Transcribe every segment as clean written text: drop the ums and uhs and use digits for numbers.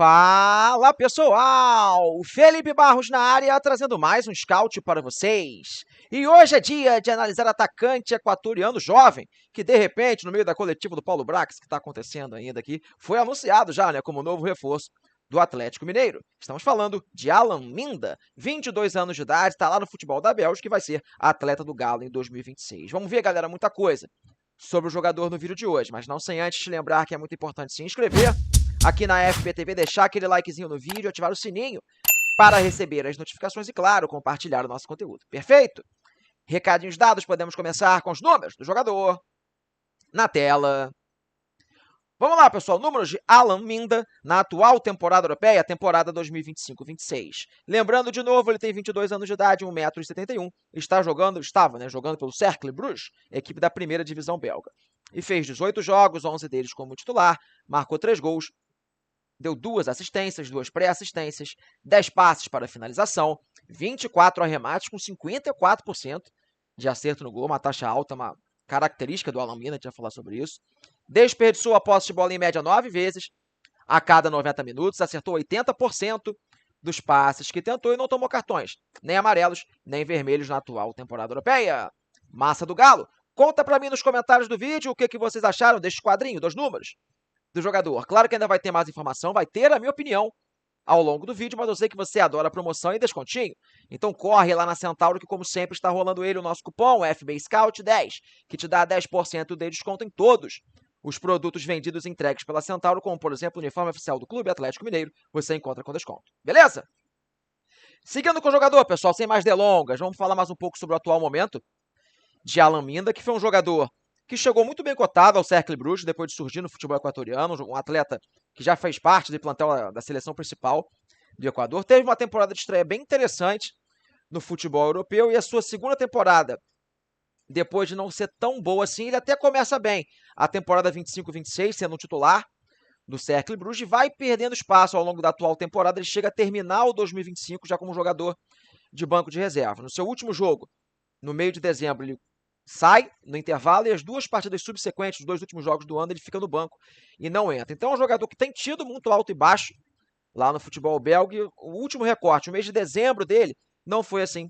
Fala pessoal, Felipe Barros na área trazendo mais um scout para vocês. E hoje é dia de analisar atacante equatoriano jovem, que de repente, no meio da coletiva do Paulo Brax, que está acontecendo ainda aqui, foi anunciado já como novo reforço do Atlético Mineiro. Estamos falando de Alan Minda, 22 anos de idade, está lá no futebol da Bélgica e vai ser atleta do Galo em 2026. Vamos ver, galera, muita coisa sobre o jogador no vídeo de hoje, mas não sem antes te lembrar que é muito importante se inscrever aqui na FBTV, deixar aquele likezinho no vídeo, ativar o sininho para receber as notificações e, claro, compartilhar o nosso conteúdo. Perfeito? Recadinhos dados, podemos começar com os números do jogador na tela. Vamos lá, pessoal. Números de Alan Minda na atual temporada europeia, temporada 2025-26. Lembrando, de novo, ele tem 22 anos de idade, 1,71 m. Estava jogando pelo Cercle Bruges, equipe da primeira divisão belga. E fez 18 jogos, 11 deles como titular, marcou 3 gols, deu 2 assistências, 2 pré-assistências, 10 passes para finalização, 24 arremates com 54% de acerto no gol, uma taxa alta, uma característica do Alan Minda, a gente vai falar sobre isso. Desperdiçou a posse de bola em média 9 vezes a cada 90 minutos, acertou 80% dos passes que tentou e não tomou cartões, nem amarelos, nem vermelhos na atual temporada europeia. Massa do Galo, conta pra mim nos comentários do vídeo o que vocês acharam deste quadrinho, dos números do jogador. Claro que ainda vai ter mais informação, vai ter a minha opinião ao longo do vídeo, mas eu sei que você adora promoção e descontinho. Então corre lá na Centauro que, como sempre, está rolando o nosso cupom FBSCOUT10, que te dá 10% de desconto em todos os produtos vendidos e entregues pela Centauro, como, por exemplo, o uniforme oficial do Clube Atlético Mineiro, você encontra com desconto. Beleza? Seguindo com o jogador, pessoal, sem mais delongas, vamos falar mais um pouco sobre o atual momento de Alan Minda, que foi um jogador que chegou muito bem cotado ao Cercle Bruges depois de surgir no futebol equatoriano, um atleta que já fez parte do plantel da seleção principal do Equador. Teve uma temporada de estreia bem interessante no futebol europeu e a sua segunda temporada, depois de não ser tão boa assim, ele até começa bem. A temporada 25-26, sendo um titular do Cercle Bruges, vai perdendo espaço ao longo da atual temporada. Ele chega a terminar o 2025 já como jogador de banco de reserva. No seu último jogo, no meio de dezembro, ele sai no intervalo e as 2 partidas subsequentes, os 2 últimos jogos do ano, ele fica no banco e não entra. Então é um jogador que tem tido muito alto e baixo lá no futebol belga. E o último recorte, o mês de dezembro dele, não foi assim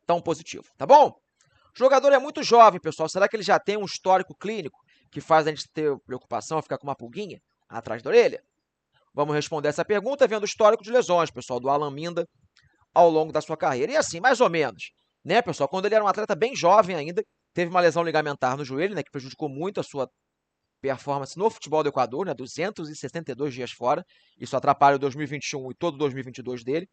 tão positivo, tá bom? O jogador é muito jovem, pessoal. Será que ele já tem um histórico clínico que faz a gente ter preocupação, ficar com uma pulguinha atrás da orelha? Vamos responder essa pergunta vendo o histórico de lesões, pessoal, do Alan Minda ao longo da sua carreira. E assim, mais ou menos, né, pessoal? Quando ele era um atleta bem jovem ainda, teve uma lesão ligamentar no joelho, que prejudicou muito a sua performance no futebol do Equador, 262 dias fora. Isso atrapalha o 2021 e todo o 2022 dele,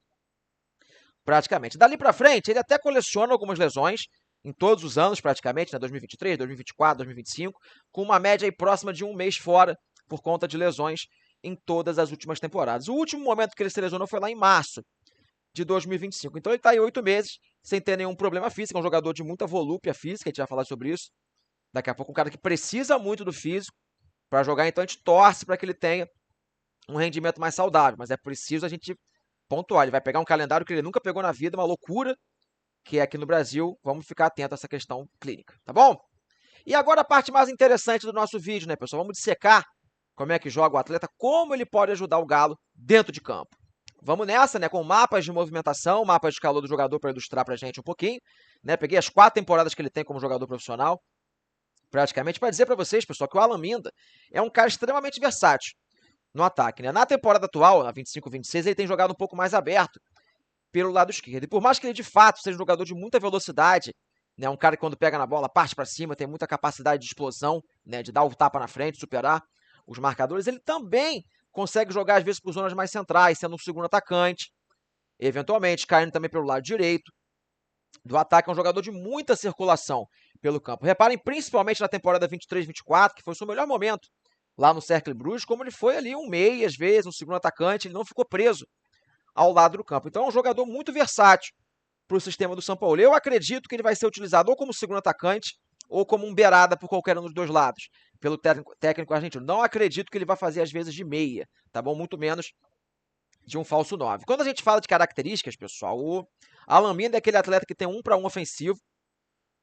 praticamente. Dali para frente, ele até coleciona algumas lesões em todos os anos, praticamente, 2023, 2024, 2025, com uma média aí próxima de 1 mês fora por conta de lesões em todas as últimas temporadas. O último momento que ele se lesionou foi lá em março de 2025. Então ele está aí 8 meses sem ter nenhum problema físico. É um jogador de muita volúpia física, a gente vai falar sobre isso. Daqui a pouco um cara que precisa muito do físico para jogar, então a gente torce para que ele tenha um rendimento mais saudável, mas é preciso a gente pontuar. Ele vai pegar um calendário que ele nunca pegou na vida, uma loucura, que é aqui no Brasil. Vamos ficar atento a essa questão clínica, tá bom? E agora a parte mais interessante do nosso vídeo, né, pessoal? Vamos dissecar como é que joga o atleta, como ele pode ajudar o Galo dentro de campo. Vamos nessa, com mapas de movimentação, mapas de calor do jogador para ilustrar para a gente um pouquinho. Peguei as 4 temporadas que ele tem como jogador profissional, praticamente, para dizer para vocês, pessoal, que o Alan Minda é um cara extremamente versátil no ataque. Na temporada atual, na 25-26, ele tem jogado um pouco mais aberto pelo lado esquerdo. E por mais que ele, de fato, seja um jogador de muita velocidade, um cara que quando pega na bola parte para cima, tem muita capacidade de explosão, de dar o tapa na frente, superar os marcadores, ele também consegue jogar, às vezes, por zonas mais centrais, sendo um segundo atacante, eventualmente caindo também pelo lado direito do ataque. É um jogador de muita circulação pelo campo. Reparem, principalmente na temporada 23-24, que foi o seu melhor momento lá no Cercle Bruges, como ele foi ali um meia, às vezes, um segundo atacante, ele não ficou preso ao lado do campo. Então é um jogador muito versátil para o sistema do São Paulo. Eu acredito que ele vai ser utilizado ou como segundo atacante ou como um beirada por qualquer um dos dois lados, pelo técnico argentino. Não acredito que ele vai fazer, às vezes, de meia, tá bom? Muito menos de um falso 9. Quando a gente fala de características, pessoal, o Alan Minda é aquele atleta que tem 1-1 ofensivo,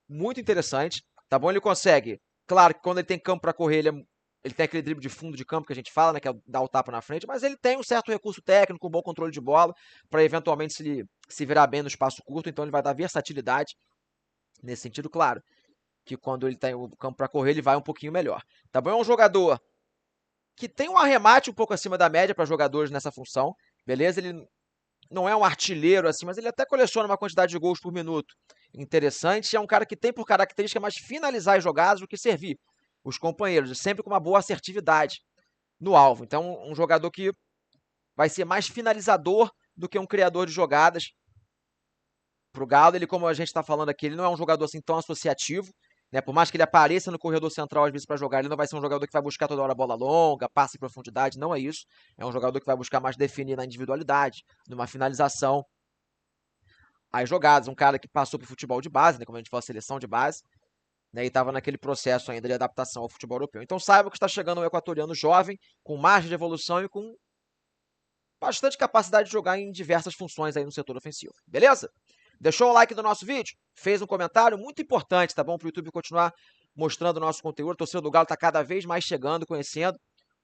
muito interessante, tá bom? Ele consegue, claro que quando ele tem campo para correr, ele é Ele tem aquele drible de fundo de campo que a gente fala, né, que é dar o tapa na frente, mas ele tem um certo recurso técnico, um bom controle de bola, para eventualmente se virar bem no espaço curto, então ele vai dar versatilidade nesse sentido, claro, que quando ele tem o campo para correr, ele vai um pouquinho melhor. Tá bom? É um jogador que tem um arremate um pouco acima da média para jogadores nessa função, beleza? Ele não é um artilheiro assim, mas ele até coleciona uma quantidade de gols por minuto interessante. É um cara que tem por característica mais finalizar as jogadas do que servir os companheiros, e sempre com uma boa assertividade no alvo. Então, um jogador que vai ser mais finalizador do que um criador de jogadas para o Galo. Ele, como a gente está falando aqui, ele não é um jogador assim tão associativo, né? Por mais que ele apareça no corredor central às vezes para jogar, ele não vai ser um jogador que vai buscar toda hora bola longa, passe em profundidade, não é isso. É um jogador que vai buscar mais definir na individualidade, numa finalização as jogadas. Um cara que passou para o futebol de base, né? Como a gente fala, seleção de base, né, e estava naquele processo ainda de adaptação ao futebol europeu. Então saiba que está chegando um equatoriano jovem, com margem de evolução e com bastante capacidade de jogar em diversas funções aí no setor ofensivo. Beleza? Deixou o like do nosso vídeo? Fez um comentário? Muito importante, tá bom? Para o YouTube continuar mostrando o nosso conteúdo. O torcedor do Galo está cada vez mais chegando, conhecendo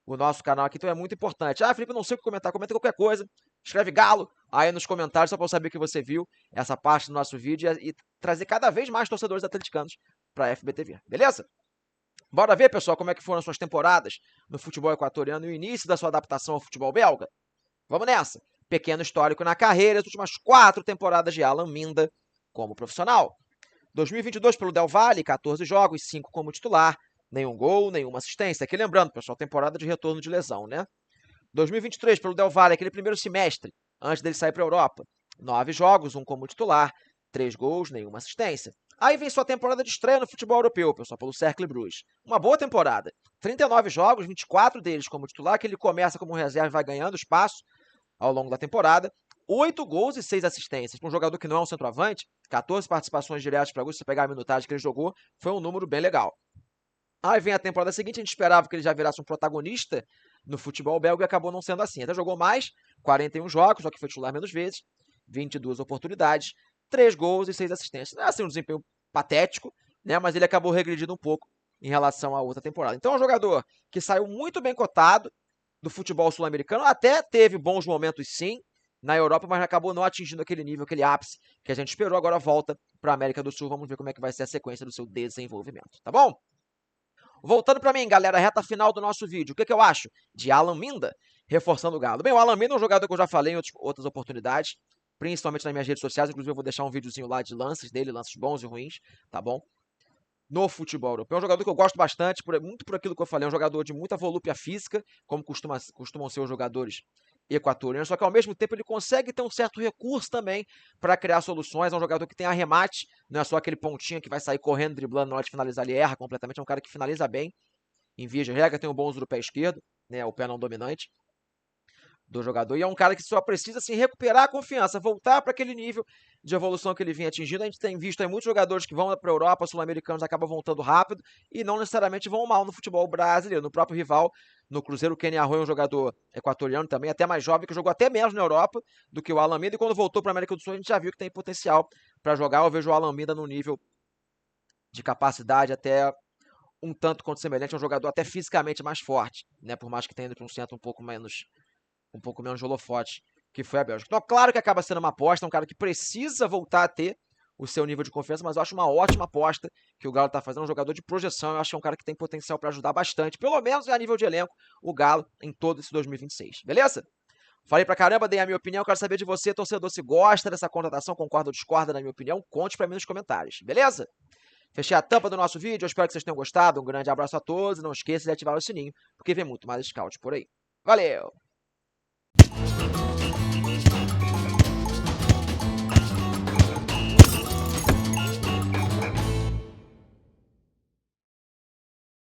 o nosso canal aqui, então é muito importante. Ah, Felipe, não sei o que comentar. Comenta qualquer coisa. Escreve Galo aí nos comentários, só para eu saber que você viu essa parte do nosso vídeo e trazer cada vez mais torcedores atleticanos para a FBTV. Beleza? Bora ver, pessoal, como é que foram as suas temporadas no futebol equatoriano e o início da sua adaptação ao futebol belga? Vamos nessa! Pequeno histórico na carreira, as últimas 4 temporadas de Alan Minda como profissional. 2022 pelo Del Valle, 14 jogos, 5 como titular, nenhum gol, nenhuma assistência. Aqui lembrando, pessoal, temporada de retorno de lesão, né? 2023 pelo Del Valle, aquele primeiro semestre, antes dele sair para a Europa. 9 jogos, 1 como titular, 3 gols, nenhuma assistência. Aí vem sua temporada de estreia no futebol europeu, pessoal, pelo Cercle Bruges. Uma boa temporada. 39 jogos, 24 deles como titular, que ele começa como reserva e vai ganhando espaço ao longo da temporada. 8 gols e 6 assistências. Para um jogador que não é um centroavante, 14 participações diretas para gols, se você pegar a minutagem que ele jogou, foi um número bem legal. Aí vem a temporada seguinte, a gente esperava que ele já virasse um protagonista no futebol belga e acabou não sendo assim. Até jogou mais, 41 jogos, só que foi titular menos vezes, 22 oportunidades, 3 gols e 6 assistências. Não é assim um desempenho patético, né? Mas ele acabou regredindo um pouco em relação à outra temporada. Então é um jogador que saiu muito bem cotado do futebol sul-americano, até teve bons momentos sim na Europa, mas acabou não atingindo aquele nível, aquele ápice que a gente esperou. Agora volta para a América do Sul. Vamos ver como é que vai ser a sequência do seu desenvolvimento, tá bom? Voltando para mim, galera, reta final do nosso vídeo. O que eu acho de Alan Minda reforçando o Galo? Bem, o Alan Minda é um jogador que eu já falei em outras oportunidades, principalmente nas minhas redes sociais. Inclusive, eu vou deixar um videozinho lá de lances dele, lances bons e ruins, tá bom? No futebol europeu. É um jogador que eu gosto bastante, muito por aquilo que eu falei. É um jogador de muita volúpia física, como costumam ser os jogadores equatorianos, só que ao mesmo tempo ele consegue ter um certo recurso também para criar soluções. É um jogador que tem arremate, não é só aquele pontinho que vai sair correndo, driblando na hora de finalizar, ele erra completamente. É um cara que finaliza bem, em via de regra, tem um bom uso do pé esquerdo, né, o pé não dominante do jogador, e é um cara que só precisa assim, recuperar a confiança, voltar para aquele nível de evolução que ele vinha atingindo. A gente tem visto aí muitos jogadores que vão para a Europa, sul-americanos, acabam voltando rápido e não necessariamente vão mal no futebol brasileiro. No próprio rival, no Cruzeiro, o Kenny Arroyo é um jogador equatoriano também, até mais jovem, que jogou até menos na Europa do que o Alan Minda, e quando voltou para a América do Sul a gente já viu que tem potencial para jogar. Eu vejo o Alan Minda no nível de capacidade até um tanto quanto semelhante, é um jogador até fisicamente mais forte, né? Por mais que tenha ido para um centro um pouco menos de holofote, que foi a Bélgica. Então, claro que acaba sendo uma aposta, um cara que precisa voltar a ter o seu nível de confiança, mas eu acho uma ótima aposta que o Galo está fazendo, um jogador de projeção. Eu acho que é um cara que tem potencial para ajudar bastante, pelo menos a nível de elenco, o Galo em todo esse 2026. Beleza? Falei pra caramba, dei a minha opinião, quero saber de você, torcedor, se gosta dessa contratação, concorda ou discorda da minha opinião, conte pra mim nos comentários, beleza? Fechei a tampa do nosso vídeo, eu espero que vocês tenham gostado, um grande abraço a todos, e não esqueça de ativar o sininho, porque vem muito mais Scout por aí. Valeu!